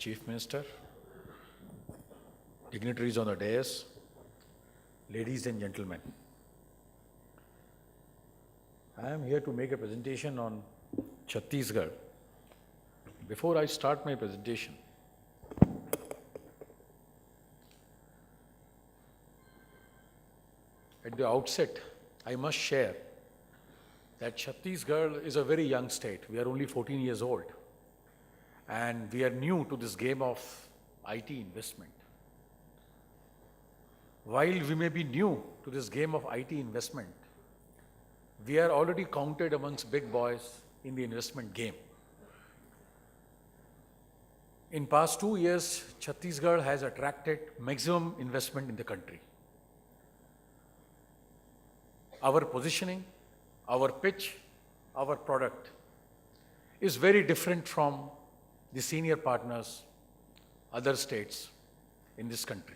Chief Minister, dignitaries on the dais, ladies and gentlemen. I am here to make a presentation on Chhattisgarh. Before I start my presentation, at the outset, I must share that Chhattisgarh is a very young state. We are only 14 years old, and we are new to this game of IT investment. While we may be new to this game of IT investment, we are already counted amongst big boys in the investment game. In past 2 years, Chhattisgarh has attracted maximum investment in the country. Our positioning, our pitch, our product is very different from the senior partners, other states in this country.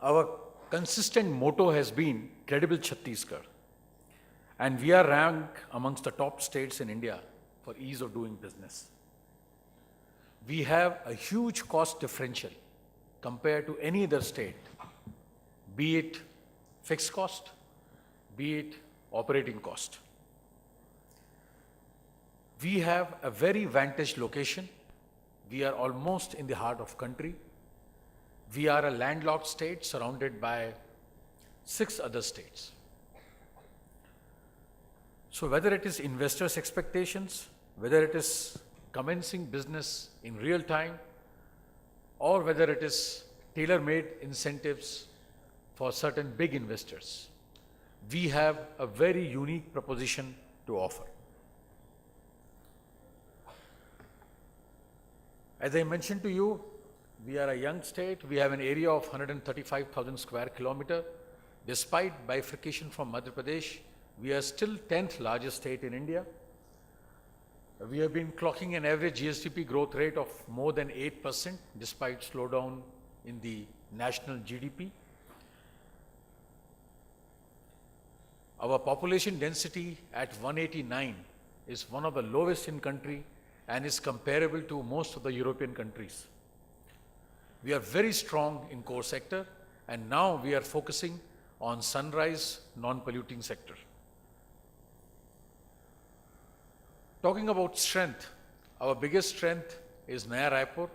Our consistent motto has been Credible Chhattisgarh, and we are ranked amongst the top states in India for ease of doing business. We have a huge cost differential compared to any other state, be it fixed cost, be it operating cost. We have a very vantage location. We are almost in the heart of country. We are a landlocked state surrounded by 6 other states. So whether it is investors' expectations, whether it is commencing business in real time, or whether it is tailor-made incentives for certain big investors, we have a very unique proposition to offer. As I mentioned to you, we are a young state. We have an area of 135,000 square kilometer. Despite bifurcation from Madhya Pradesh, we are still 10th largest state in India. We have been clocking an average GSDP growth rate of more than 8% despite slowdown in the national GDP. Our population density at 189 is one of the lowest in country and is comparable to most of the European countries. We are very strong in core sector, and now we are focusing on sunrise non-polluting sector. Talking about strength, our biggest strength is Naya Raipur,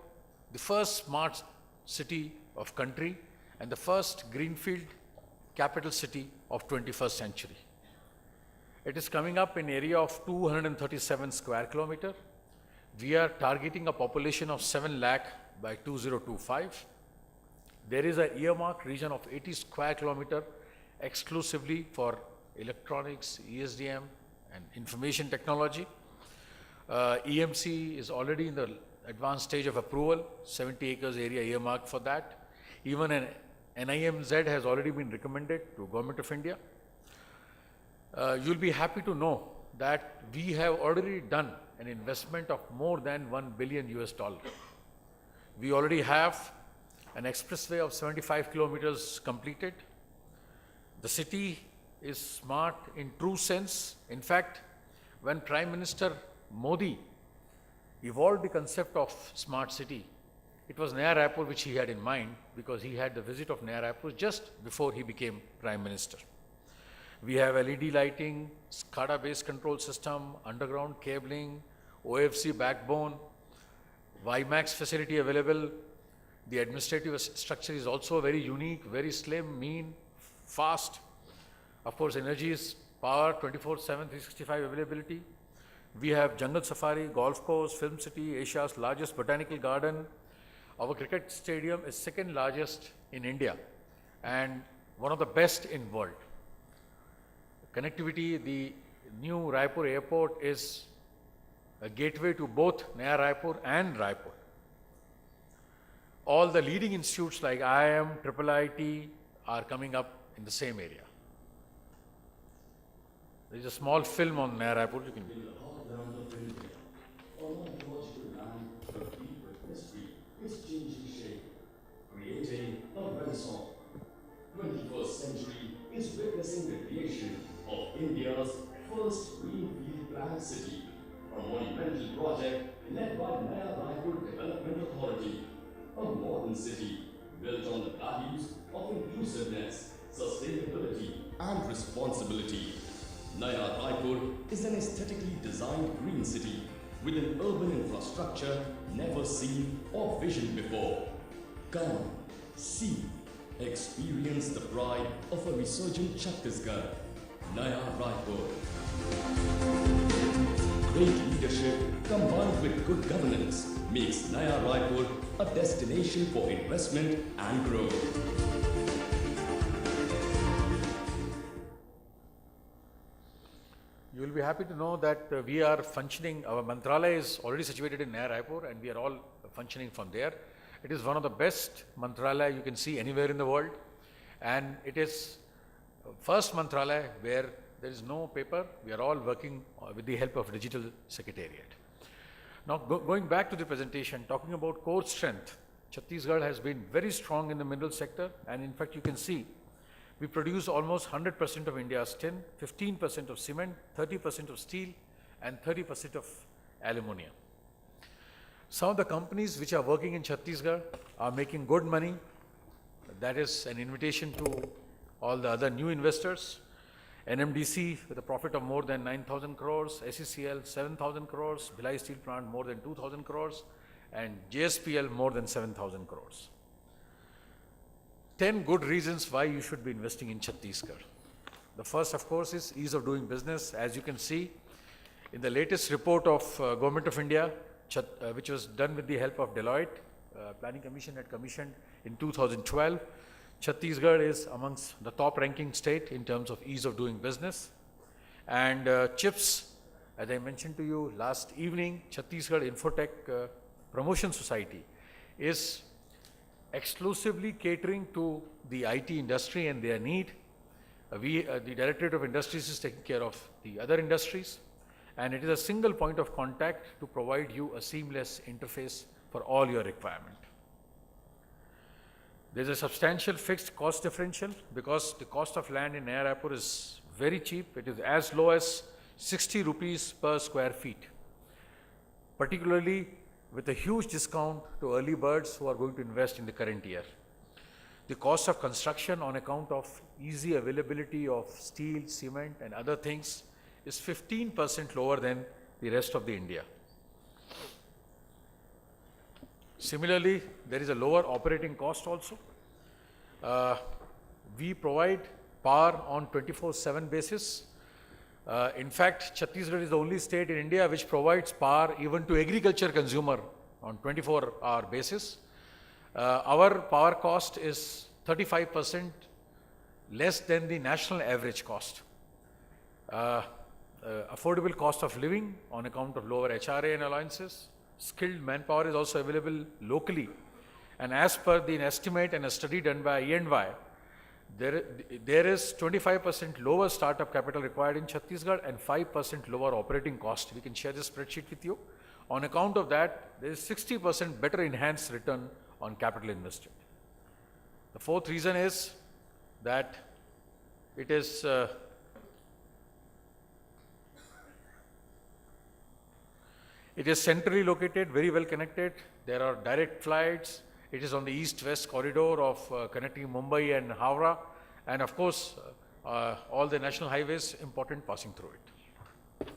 the first smart city of country and the first greenfield capital city of 21st century. It is coming up in area of 237 square kilometer. We are targeting a population of 7 lakh by 2025. There is an earmarked region of 80 square kilometer exclusively for electronics, ESDM and information technology. EMC is already in the advanced stage of approval, 70 acres area earmarked for that. Even an NIMZ has already been recommended to Government of India. You'll be happy to know that we have already done an investment of more than $1 billion US. We already have an expressway of 75 kilometers completed. The city is smart in true sense. In fact, when Prime Minister Modi evolved the concept of smart city, it was Naya Raipur which he had in mind, because he had the visit of Naya Raipur just before he became Prime Minister. We have LED lighting, SCADA-based control system, underground cabling, OFC backbone, WiMAX facility available. The administrative structure is also very unique, very slim, mean, fast. Of course, energy is power, 24/7, 365 availability. We have jungle safari, golf course, film city, Asia's largest botanical garden. Our cricket stadium is 2nd largest in India and one of the best in world. Connectivity, the new Raipur airport is a gateway to both Naya Raipur and Raipur. All the leading institutes like IIM, IIIT are coming up in the same area. There is a small film on Naya Raipur. You can is changing shape, creating a renaissance. 21st century is witnessing the creation of India's first greenfield Grand City, a monumental project led by Naya Raipur Development Authority, a modern city built on the values of inclusiveness, sustainability, and responsibility. Naya Raipur is an aesthetically designed green city with an urban infrastructure never seen or visioned before. Come, see, experience the pride of a resurgent Chhattisgarh, Naya Raipur. Great leadership combined with good governance makes Naya Raipur a destination for investment and growth. You will be happy to know that we are functioning, our Mantralaya is already situated in Naya Raipur and we are all functioning from there. It is one of the best Mantralaya you can see anywhere in the world, and it is first Mantralaya where there is no paper. We are all working with the help of digital secretariat. Now going back to the presentation, talking about core strength, Chhattisgarh has been very strong in the mineral sector, and in fact you can see we produce almost 100% of India's tin, 15% of cement, 30% of steel, and 30% of aluminium. Some of the companies which are working in Chhattisgarh are making good money. That is an invitation to all the other new investors. NMDC with a profit of more than 9,000 crores, SECL 7,000 crores, Bhilai Steel Plant more than 2,000 crores, and JSPL more than 7,000 crores. 10 good reasons why you should be investing in Chhattisgarh. The first, of course, is ease of doing business. As you can see, in the latest report of Government of India, which was done with the help of Deloitte, Planning Commission had commissioned in 2012, Chhattisgarh is amongst the top ranking state in terms of ease of doing business. And CHIPS, as I mentioned to you last evening, Chhattisgarh Infotech Promotion Society is exclusively catering to the IT industry and their need. The Directorate of Industries is taking care of the other industries, and it is a single point of contact to provide you a seamless interface for all your requirement. There is a substantial fixed cost differential because the cost of land in Naya Raipur is very cheap. It is as low as 60 rupees per square feet, particularly with a huge discount to early birds who are going to invest in the current year. The cost of construction on account of easy availability of steel, cement and other things is 15% lower than the rest of the India. Similarly, there is a lower operating cost also. We provide power on 24/7 basis. In fact, Chhattisgarh is the only state in India which provides power even to agriculture consumer on 24-hour basis. Our power cost is 35% less than the national average cost. Affordable cost of living on account of lower HRA and allowances. Skilled manpower is also available locally, and as per the estimate and a study done by E&Y, there is 25% lower startup capital required in Chhattisgarh and 5% lower operating cost. We can share this spreadsheet with you. On account of that, there is 60% better enhanced return on capital invested. The fourth reason is that it is centrally located, very well connected. There are direct flights. It is on the east-west corridor of connecting Mumbai and Howrah. And of course, all the national highways important passing through it.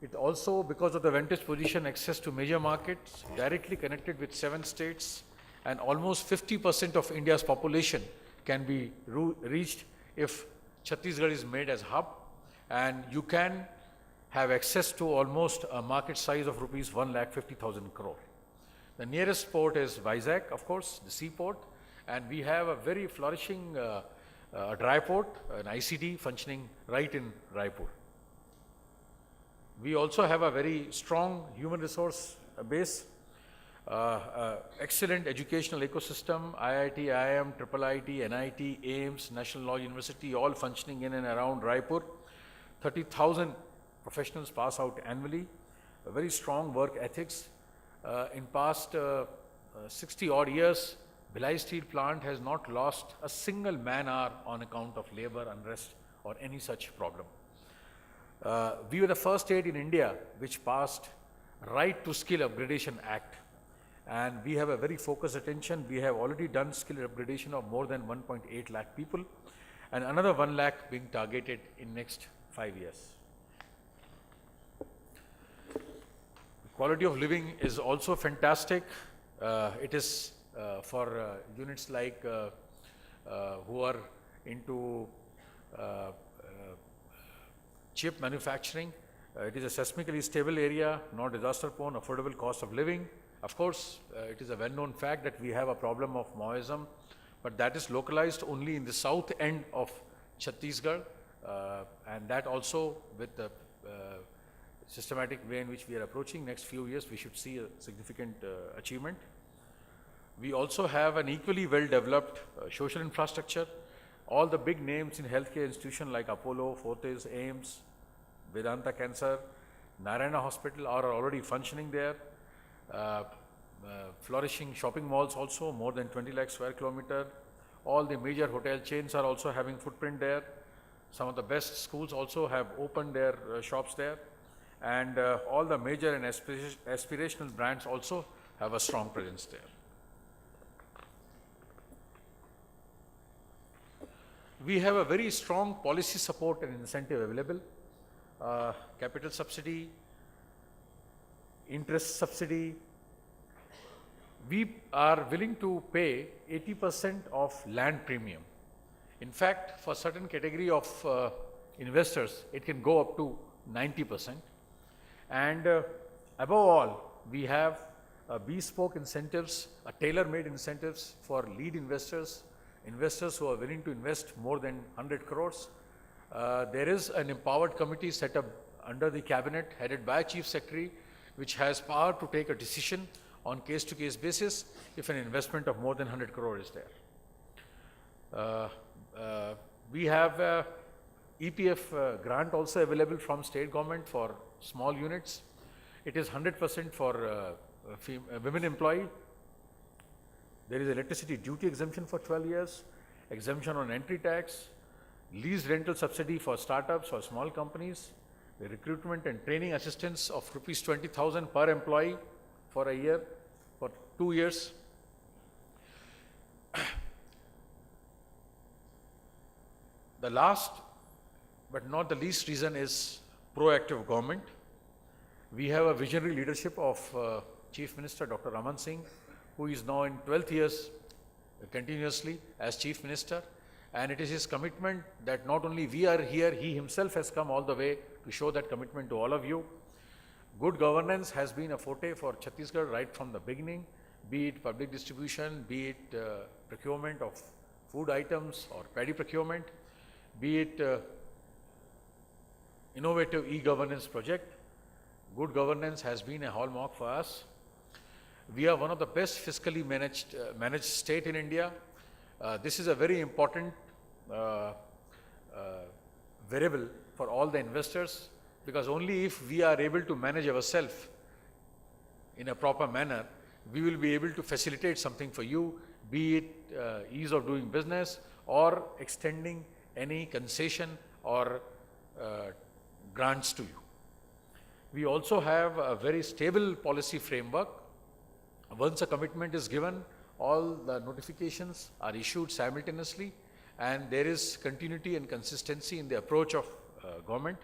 It also, because of the vantage position, access to major markets, directly connected with 7 states, and almost 50% of India's population can be reached if Chhattisgarh is made as hub, and you can have access to almost a market size of rupees 1,50,000 crore. The nearest port is Vizag, of course, the seaport, and we have a very flourishing dry port, an ICD functioning right in Raipur. We also have a very strong human resource base, excellent educational ecosystem, IIT, IIM, IIIT, NIT, AIMS, National Law University, all functioning in and around Raipur. 30,000 professionals pass out annually, a very strong work ethics. In past 60 odd years, Bhilai Steel Plant has not lost a single man hour on account of labor unrest or any such problem. We were the first state in India which passed Right to Skill Upgradation Act. And we have a very focused attention. We have already done skill upgradation of more than 1.8 lakh people, and another 1 lakh being targeted in next 5 years. Quality of living is also fantastic. It is for units like who are into chip manufacturing. It is a seismically stable area, not disaster prone, affordable cost of living. Of course, it is a well-known fact that we have a problem of Maoism, but that is localized only in the south end of Chhattisgarh, and that also with the systematic way in which we are approaching next few years, we should see a significant achievement. We also have an equally well-developed social infrastructure. All the big names in healthcare institutions like Apollo, Fortis, AIMS, Vedanta Cancer, Narayana Hospital are already functioning there. Flourishing shopping malls also, more than 20 lakh square kilometer. All the major hotel chains are also having footprint there. Some of the best schools also have opened their shops there. And all the major and aspirational brands also have a strong presence there. We have a very strong policy support and incentive available. Capital subsidy, interest subsidy. We are willing to pay 80% of land premium. In fact, for certain category of investors, it can go up to 90%. And above all, we have bespoke incentives, tailor-made incentives for lead investors, investors who are willing to invest more than 100 crores. There is an empowered committee set up under the cabinet, headed by Chief Secretary, which has power to take a decision on case-to-case basis if an investment of more than 100 crore is there. We have EPF grant also available from state government for small units. It is 100% for women employee. There is electricity duty exemption for 12 years, exemption on entry tax, lease rental subsidy for startups or small companies, the recruitment and training assistance of rupees 20,000 per employee for a year, for 2 years. The last but not the least reason is proactive government. We have a visionary leadership of Chief Minister Dr. Aman Singh, who is now in 12th years continuously as Chief Minister. And it is his commitment that not only we are here, he himself has come all the way to show that commitment to all of you. Good governance has been a forte for Chhattisgarh right from the beginning, be it public distribution, be it procurement of food items or paddy procurement, be it innovative e-governance project. Good governance has been a hallmark for us. We are one of the best fiscally managed state in India. This is a very important variable for all the investors, because only if we are able to manage ourselves in a proper manner, we will be able to facilitate something for you, be it ease of doing business or extending any concession or grants to you. We also have a very stable policy framework. Once a commitment is given, all the notifications are issued simultaneously, and there is continuity and consistency in the approach of government.